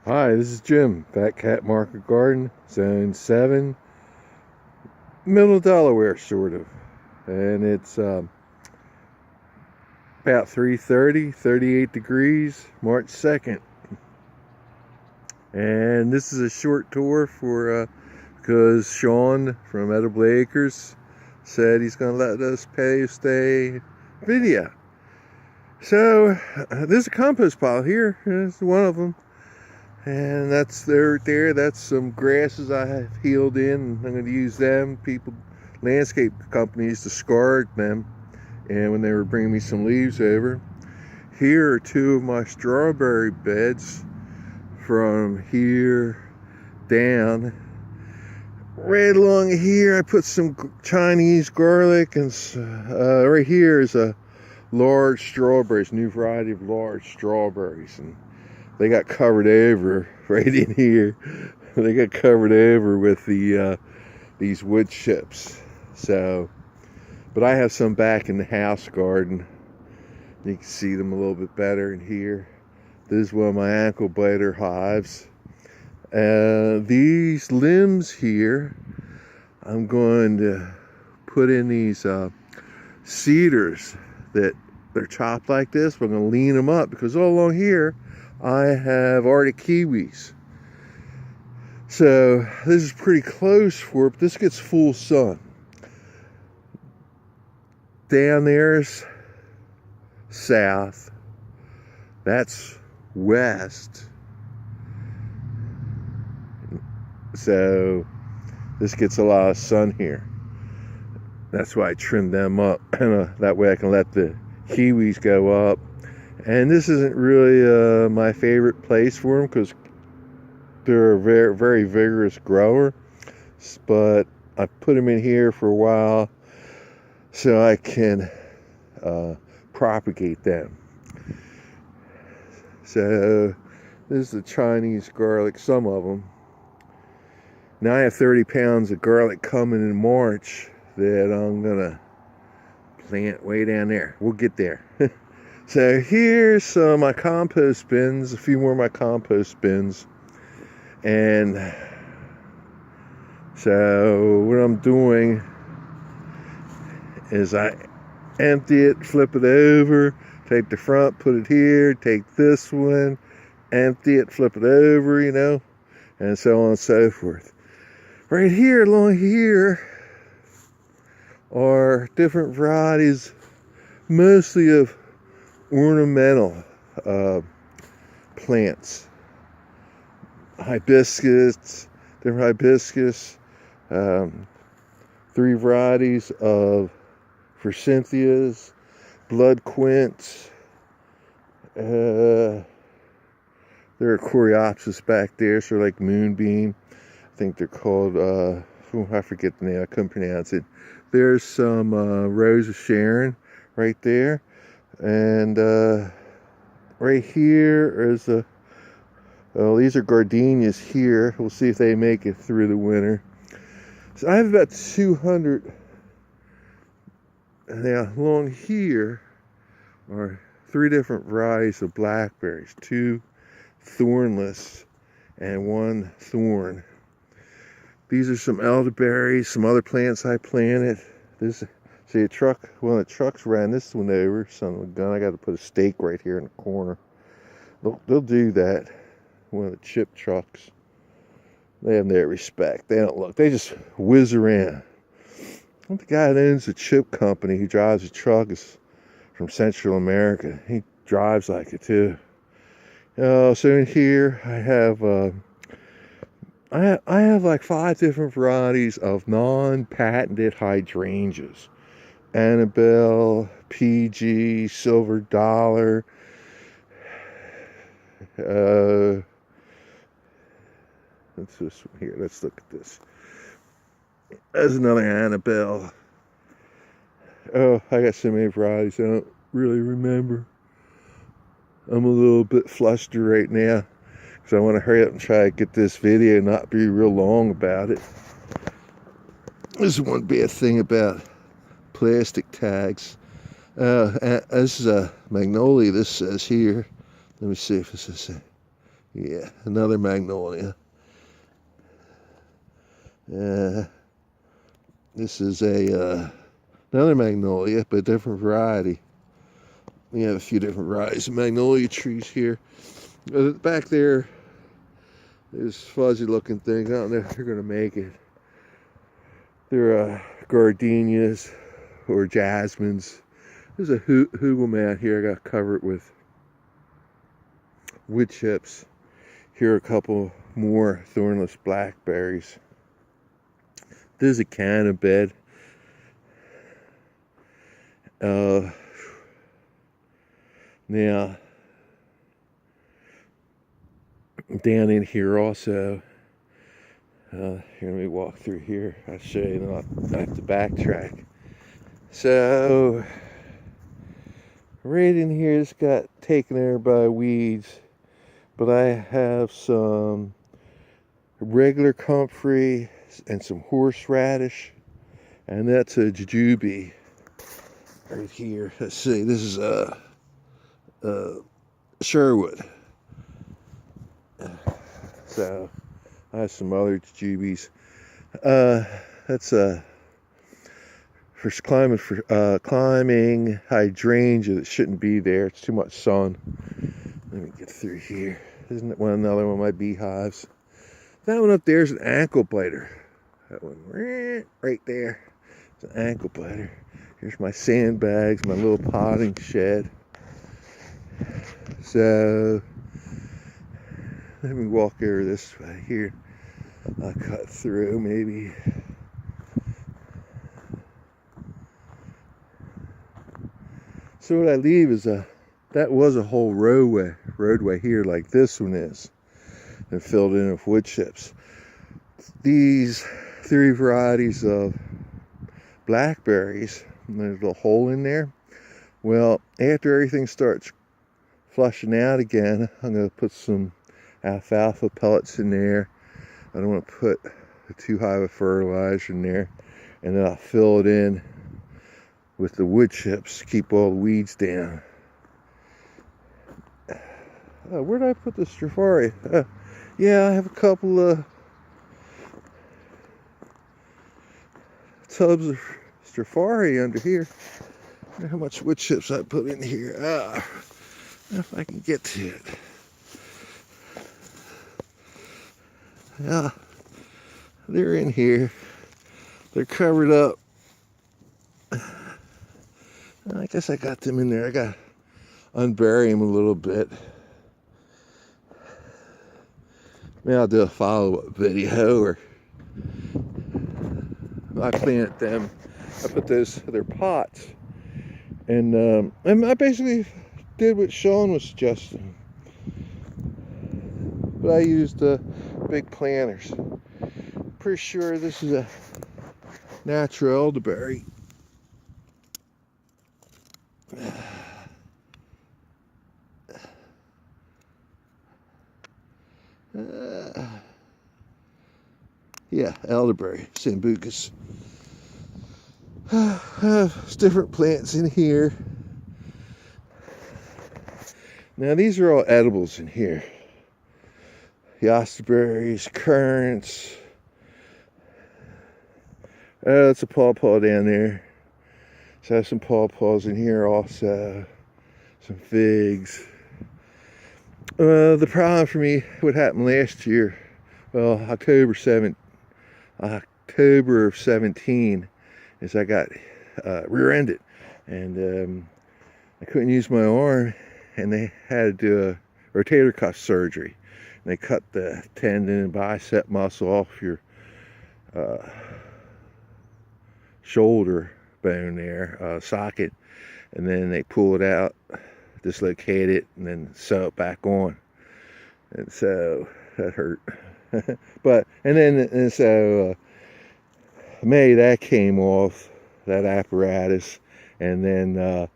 Hi, this is Jim, Fat Cat Market Garden, Zone 7, middle Delaware, sort of. And it's about 3:30, 38 degrees, March 2nd. And this is a short tour because Sean from Edible Acres said he's going to let us post a video. So, there's a compost pile here. There's one of them. And that's there. That's some grasses I have healed in. I'm going to use them. Landscape companies discard them. And when they were bringing me some leaves over, here are two of my strawberry beds from here down. Right along here, I put some Chinese garlic, and right here is a large strawberries, new variety of large strawberries, and they got covered over right in here. They got covered over with these wood chips. So, but I have some back in the house garden. You can see them a little bit better in here. This is one of my ankle biter hives. These limbs here, I'm going to put in these cedars that they're chopped like this. We're going to lean them up because all along here I have Arctic kiwis. So this is pretty close for it, but this gets full sun. Down there's south. That's west. So this gets a lot of sun here. That's why I trimmed them up. That way I can let the kiwis go up. And this isn't really my favorite place for them because they're a very, very vigorous grower. But I put them in here for a while so I can propagate them. So this is the Chinese garlic, some of them. Now I have 30 pounds of garlic coming in March that I'm gonna plant way down there. We'll get there. So here's some of my compost bins, a few more of my compost bins. And so what I'm doing is I empty it, flip it over, take the front, put it here, take this one, empty it, flip it over, and so on and so forth. Right here, along here, are different varieties, mostly of ornamental plants. Hibiscus, different hibiscus, 3 varieties of forsythias, blood quince. There are coreopsis back there, so like moonbeam. I think they're called, I forget the name, I couldn't pronounce it. There's some Rose of Sharon right there. And right here is these are gardenias here. We'll see if they make it through the winter. So I have about 200. Now along here are 3 different varieties of blackberries, 2 thornless and 1 thorn. These are some elderberries, some other plants I planted. See, one of the trucks ran this one over, son of a gun. I got to put a stake right here in the corner. They'll do that. One of the chip trucks. They have their respect. They don't look. They just whiz around. The guy that owns the chip company who drives the truck is from Central America. He drives like it too. So in here I have like 5 different varieties of non-patented hydrangeas. Annabelle, PG, Silver Dollar. What's this one here? Let's look at this. There's another Annabelle. Oh, I got so many varieties I don't really remember. I'm a little bit flustered right now because I want to hurry up and try to get this video and not be real long about it. This is one bad thing about plastic tags. This is a magnolia, this says here. Let me see if this is Yeah, another magnolia. This is another magnolia, but a different variety. We have a few different varieties of magnolia trees here. Back there, there's fuzzy looking things. I don't know if you're going to make it. They're gardenias or jasmines. There's a hugel mat here. I got covered with wood chips. Here are a couple more thornless blackberries. There's a canna bed. Now, down in here also, here, let me walk through here. I'll show you, and I'll have to backtrack. So, right in here, it's got taken over by weeds, but I have some regular comfrey and some horseradish, and that's a jujube right here. Let's see, this is Sherwood. So I have some other jujubes. That's for climbing hydrangea that shouldn't be there. It's too much sun. Let me get through here. Isn't it another one of my beehives? That one up there is an ankle biter. That one right there. It's an ankle biter. Here's my sandbags, my little potting shed. So let me walk over this way here. I'll cut through maybe. So what I leave is that was a whole roadway here like this one is, and filled in with wood chips. These 3 varieties of blackberries, and there's a hole in there. Well, after everything starts flushing out again, I'm going to put some alfalfa pellets in there. I don't want to put too high of a fertilizer in there, and then I'll fill it in with the wood chips to keep all the weeds down. Where did I put the Strafari? Yeah, I have a couple of tubs of Strafari under here. I wonder how much wood chips I put in here. If I can get to it. Yeah, they're in here. They're covered up. I guess I got them in there. I got to unbury them a little bit. Maybe I'll do a follow-up video, or I plant them. I put their pots, and I basically did what Sean was suggesting, but I used big planters. Pretty sure this is a natural elderberry. Yeah, elderberry, Sambucus. There's different plants in here. Now these are all edibles in here. Yosterberries, currants. That's a pawpaw down there. So I have some pawpaws in here also. Some figs. The problem for me, what happened last year, well, October of 17, is I got rear-ended, and I couldn't use my arm, and they had to do a rotator cuff surgery. And they cut the tendon and bicep muscle off your shoulder bone there, socket, and then they pull it out, dislocate it, and then sew it back on. And so that hurt. So May, that came off, that apparatus, and then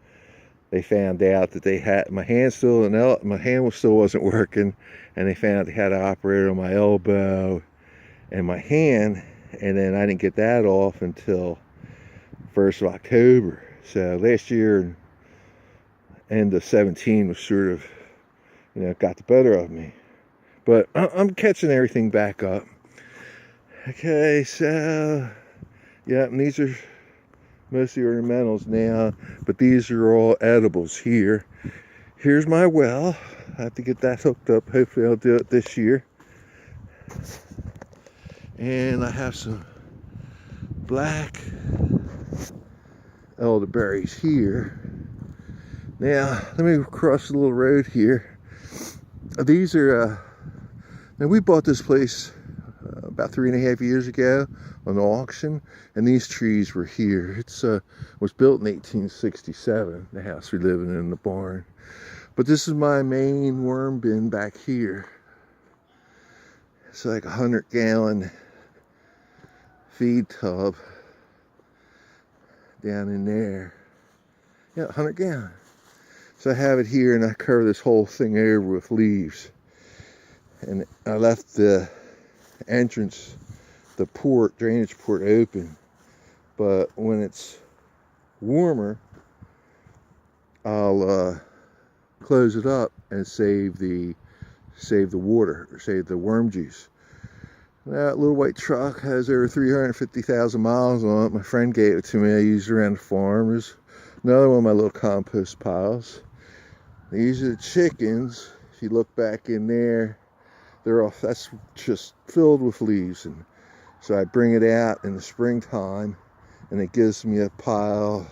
they found out that they had my hand still wasn't working, and they found out they had to operate on my elbow and my hand, and then I didn't get that off until 1st of October. So last year, end of 17 was sort of, got the better of me. But I'm catching everything back up. Okay, so yeah, and these are mostly ornamentals now, but these are all edibles here. Here's my well. I have to get that hooked up. Hopefully I'll do it this year. And I have some black elderberries here. Now, let me cross the little road here. These are, now we bought this place about 3.5 years ago on auction, and these trees were here. It's was built in 1867, the house we live in the barn. But this is my main worm bin back here. It's like a 100-gallon feed tub down in there. Yeah, 100 gallon. So I have it here, and I cover this whole thing over with leaves. And I left the entrance, the port, drainage port open. But when it's warmer, I'll close it up and save the water, or save the worm juice. That little white truck has over 350,000 miles on it. My friend gave it to me. I used it around the farm. There's another one of my little compost piles. These are the chickens. If you look back in there, that's just filled with leaves. And so I bring it out in the springtime, and it gives me a pile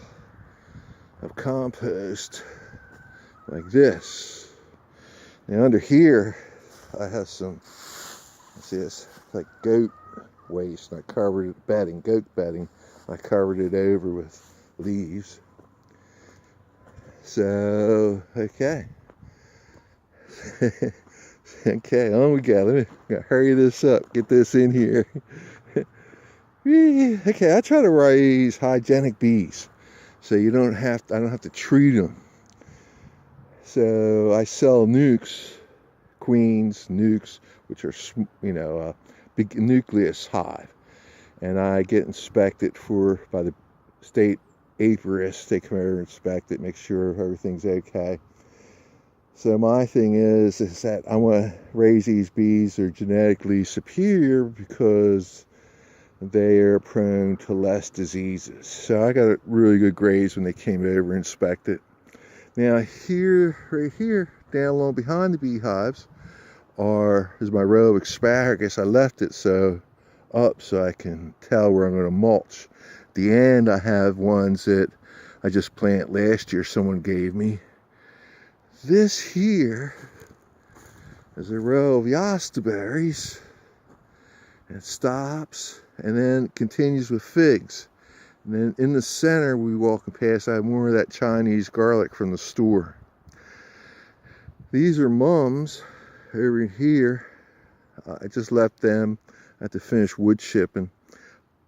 of compost like this. Now under here, I have some, let's see, it's like goat waste, and I covered it, goat bedding. I covered it over with leaves. So, okay. Okay, on we go. Let me hurry this up, get this in here. Okay, I try to raise hygienic bees, so I don't have to treat them. So I sell nukes, queens, nukes, which are, big nucleus hive, and I get inspected by the state apiarist. They come over and inspect it, make sure everything's okay. So my thing is that I want to raise these bees. They're genetically superior because they are prone to less diseases. So I got a really good grades when they came over and inspected. Now here, right here, down along behind the beehives, is my row of asparagus. I left it up so I can tell where I'm going to mulch. At the end, I have ones that I just planted last year, someone gave me. This here is a row of yastaberries. It stops and then continues with figs. And then in the center, we walking past, I have more of that Chinese garlic from the store. These are mums over here. I just left them. I have to finish wood chipping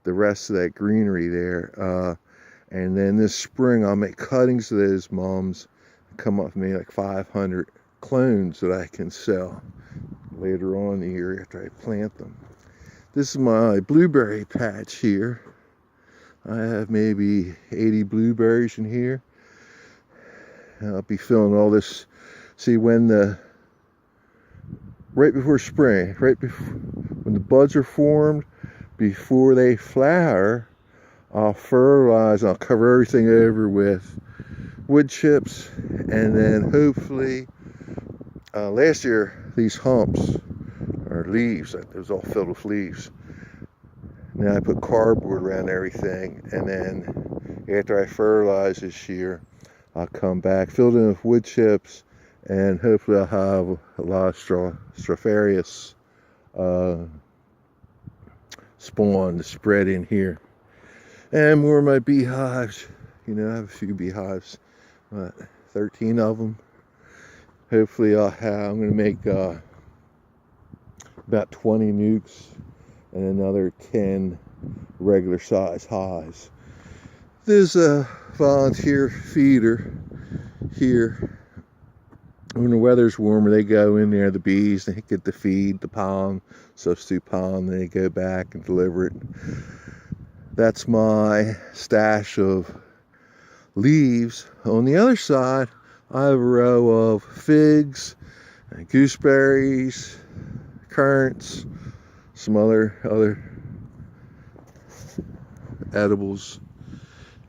the rest of that greenery there. And then this spring, I'll make cuttings of those mums and come up with me like 500 clones that I can sell later on in the year after I plant them. This is my blueberry patch here. I have maybe 80 blueberries in here. I'll be filling all this. See, right before spring, when the buds are formed, before they flower, I'll fertilize. I'll cover everything over with wood chips, and then hopefully, last year these humps or leaves, it was all filled with leaves. Now I put cardboard around everything, and then after I fertilize this year, I'll come back, fill it in with wood chips, and hopefully I'll have a lot of Stropharia spawn to spread in here. And more of my beehives. I have a few beehives, 13 of them. Hopefully I'm going to make about 20 nukes and another 10 regular size hives. There's a volunteer feeder here. When the weather's warmer, they go in there, the bees, they get the feed, the pollen, substitute pollen, then they go back and deliver it. That's my stash of leaves. On the other side, I have a row of figs and gooseberries, currants, some other edibles.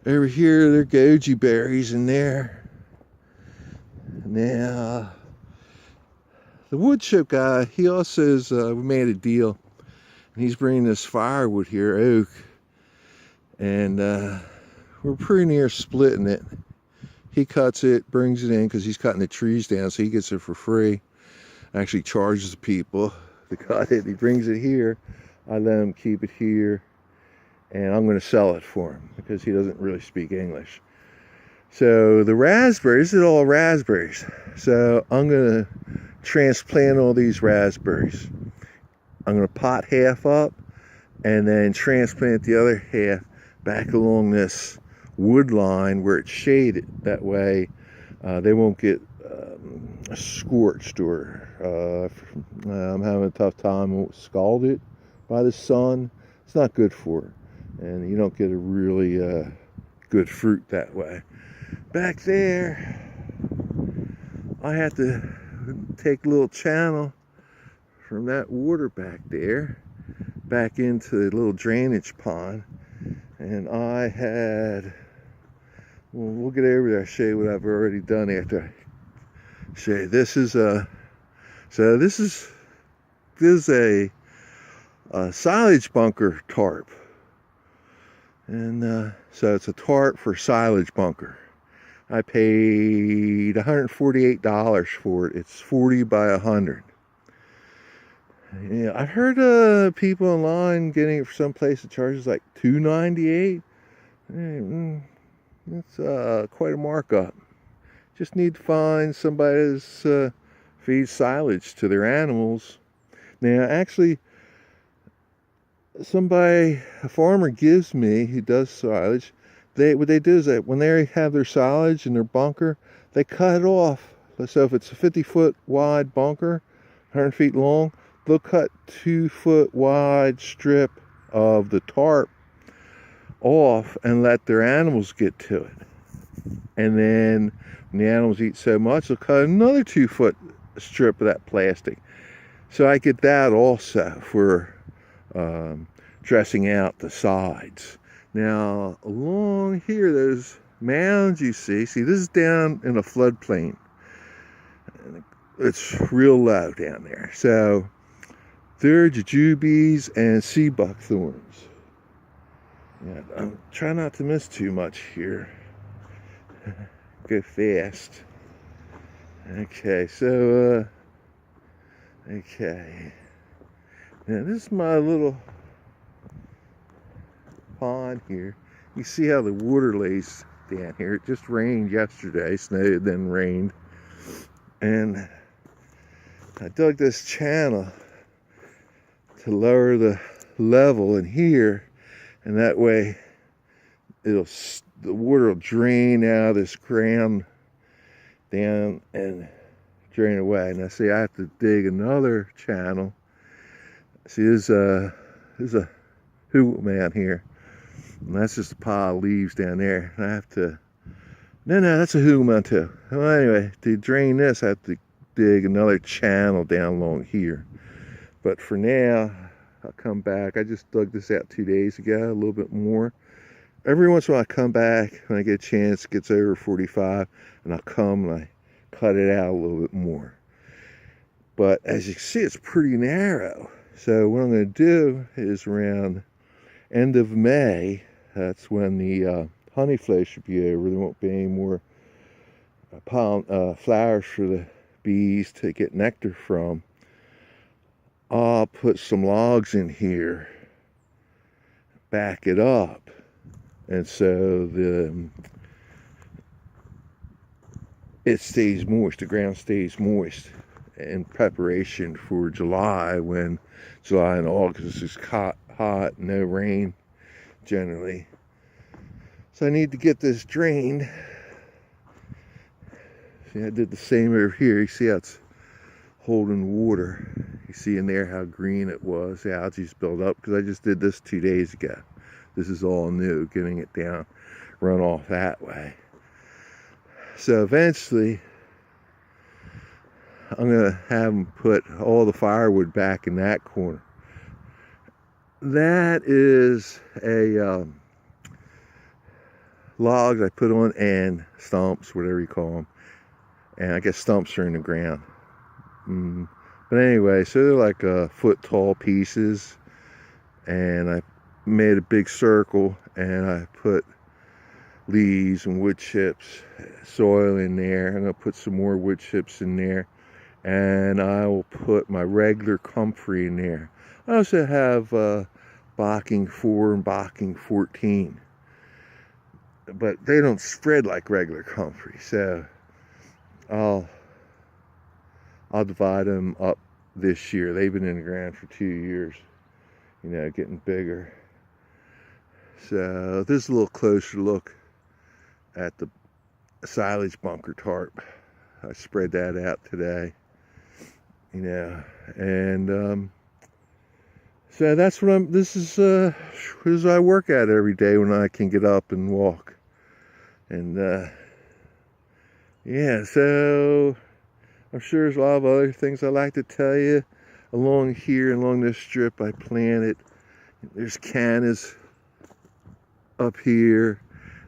Over here, there are goji berries in there. Now, the wood chip guy, he also is, we made a deal. And he's bringing this firewood here, oak. And we're pretty near splitting it. He cuts it, brings it in, because he's cutting the trees down, so he gets it for free. Actually charges the people to cut it. He brings it here. I let him keep it here. And I'm going to sell it for him, because he doesn't really speak English. So the raspberries, this is all raspberries. So I'm going to transplant all these raspberries. I'm going to pot half up and then transplant the other half back along this wood line where it's shaded. That way they won't get scorched or I'm having a tough time scalded by the sun. It's not good for it. And you don't get a really good fruit that way. Back there, I have to take a little channel from that water back there back into the little drainage pond. And I had, well, we'll get over there. I'll show you what I've already done after I show you. This is a, so this is a silage bunker tarp. And so it's a tarp for silage bunker. I paid $148 for it. It's 40 by 100. Yeah, I've heard people online getting it for some place that charges like $298. That's quite a markup. Just need to find somebody that's feeds silage to their animals. Now, actually, a farmer gives me, who does silage, what they do is that when they have their silage in their bunker, they cut it off. So if it's a 50-foot wide bunker, 100 feet long, they'll cut 2-foot wide strip of the tarp off and let their animals get to it. And then when the animals eat so much, they'll cut another 2-foot strip of that plastic. So I get that also for dressing out the sides. Now, along here, those mounds you see, this is down in a floodplain. It's real low down there. So, there are jujubes and sea buckthorns. Yeah, I'm trying not to miss too much here. Go fast. Okay, so, okay. Now, this is my little pond here. You see how the water lays down here. It just rained yesterday, snowed, then rained. And I dug this channel to lower the level in here, and that way the water will drain out of this ground down and drain away. Now see, I have to dig another channel. See, there's a hoot man here. And that's just a pile of leaves down there. I have to, no, that's a hugel too. Well, anyway, to drain this, I have to dig another channel down along here. But for now, I'll come back. I just dug this out 2 days ago, a little bit more. Every once in a while I come back when I get a chance, it gets over 45, and I'll come and I cut it out a little bit more. But as you can see, it's pretty narrow. So what I'm going to do is around end of May, that's when the honey flow should be over. There won't be any more flowers for the bees to get nectar from. I'll put some logs in here, back it up, and so it stays moist, the ground stays moist in preparation for July, when July and August is hot, no rain generally. So I need to get this drained. See, I did the same over here. You see how it's holding water. You see in there how green it was. The algae's built up because I just did this 2 days ago. This is all new, getting it down, run off that way. So eventually I'm going to have them put all the firewood back in that corner. That is a logs I put on and stumps, whatever you call them. And I guess stumps are in the ground. But anyway, so they're like 1-foot tall pieces. And I made a big circle and I put leaves and wood chips, soil in there. I'm going to put some more wood chips in there. And I will put my regular comfrey in there. I also have Bocking 4 and Bocking 14. But they don't spread like regular comfrey. So I'll divide them up this year. They've been in the ground for 2 years. You know, getting bigger. So this is a little closer look at the silage bunker tarp. I spread that out today. You know, and so that's what this is I work at every day when I can get up and walk. And yeah, so I'm sure there's a lot of other things I'd like to tell you. Along here, along this strip I planted, there's cannas up here,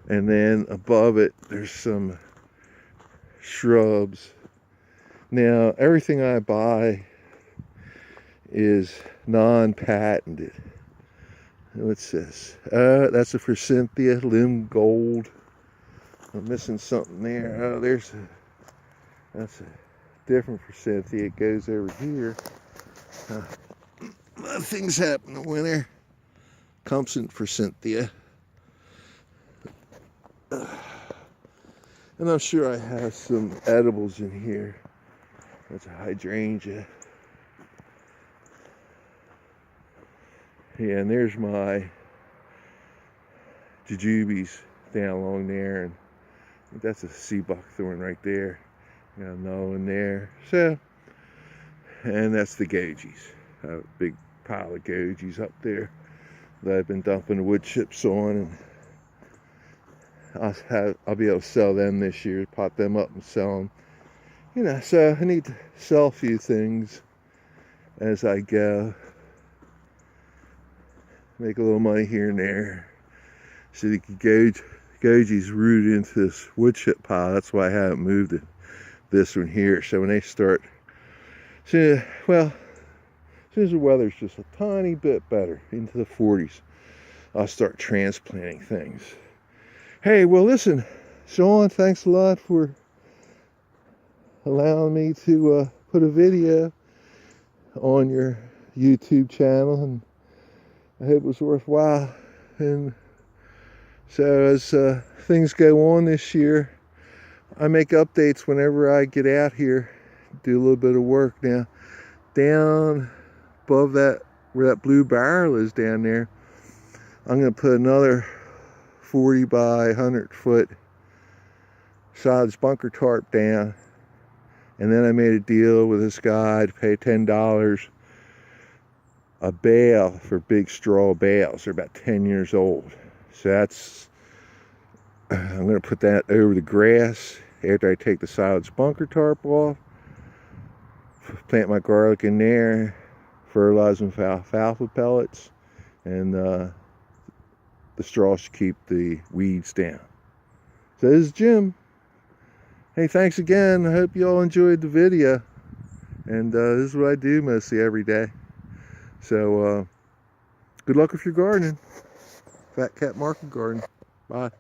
and then above it there's some shrubs. Now, everything I buy is non-patented. What's this? That's a Forsythia Limb Gold. I'm missing something there. Oh, that's a different Forsythia. It goes over here. A lot of things happen in the winter. Compson Forsythia. And I'm sure I have some edibles in here. That's a hydrangea. Yeah, and there's my jujubes down along there, and that's a sea buckthorn right there. Got another one there. So, and that's the gojies. I have a big pile of gojies up there that I've been dumping the wood chips on, and I'll be able to sell them this year, pot them up and sell them. You know, so I need to sell a few things as I go. Make a little money here and there. So the goji's rooted into this wood chip pile. That's why I haven't moved it. This one here. So when they start, well, as soon as the weather's just a tiny bit better, into the 40s, I'll start transplanting things. Hey, well, listen, Sean, thanks a lot for allowing me to put a video on your YouTube channel, and I hope it was worthwhile. And so as things go on this year, I make updates whenever I get out here, do a little bit of work. Now, down above that, where that blue barrel is down there, I'm going to put another 40 by 100 foot silage bunker tarp down. And then I made a deal with this guy to pay $10 a bale for big straw bales. They're about 10 years old. So I'm going to put that over the grass after I take the silage bunker tarp off. Plant my garlic in there, fertilize them with alfalfa pellets, and the straw should keep the weeds down. So this is Jim. Hey, thanks again. I hope you all enjoyed the video. And this is what I do mostly every day. So good luck with your gardening. Fat Cat Market Garden. Bye.